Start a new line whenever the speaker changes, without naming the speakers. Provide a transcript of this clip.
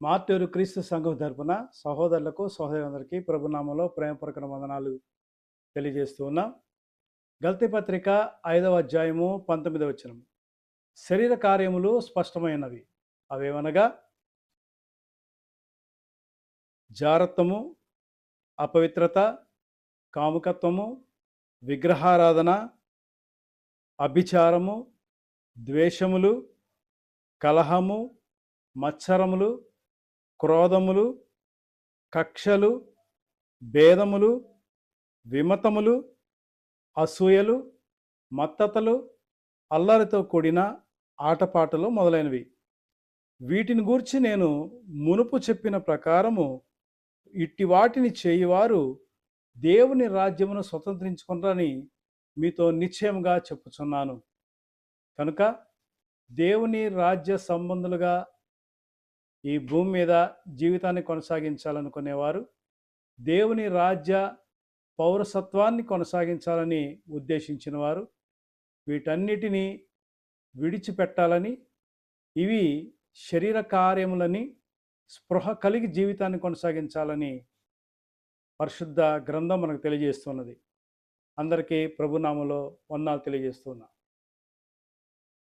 మార్టూరు క్రీస్తు సంఘం తరపున సహోదరులకు సహోదరులందరికీ ప్రభునామంలో ప్రేమపూర్వక వందనాలు తెలియజేస్తూ ఉన్నాం. గల్తీ పత్రిక 5వ అధ్యాయము 19వ వచనం. శరీర కార్యములు స్పష్టమైనవి, అవేవనగా జారత్వము, అపవిత్రత, కాముకత్వము, విగ్రహారాధన, అభిచారము, ద్వేషములు, కలహము, మత్సరములు, క్రోధములు, కక్షలు, భేదములు, విమతములు, అసూయలు, మత్తతలు, అల్లరితో కూడిన ఆటపాటలు మొదలైనవి. వీటిని గూర్చి నేను మునుపు చెప్పిన ప్రకారము ఇట్టి వాటిని చేయువారు దేవుని రాజ్యమును స్వతంత్రించుకుంటారని మీతో నిశ్చయముగా చెప్పుచున్నాను. కనుక దేవుని రాజ్య సంబంధులుగా ఈ భూమి మీద జీవితాన్ని కొనసాగించాలనుకునేవారు దేవుని రాజ్య పౌరసత్వాన్ని కొనసాగించాలని ఉద్దేశించిన వారు వీటన్నిటినీ విడిచిపెట్టాలని, ఇవి శరీర కార్యములని స్పృహ కలిగి జీవితాన్ని కొనసాగించాలని పరిశుద్ధ గ్రంథం మనకు తెలియజేస్తున్నది. అందరికీ ప్రభునామములో వందనాలు తెలియజేస్తున్నా.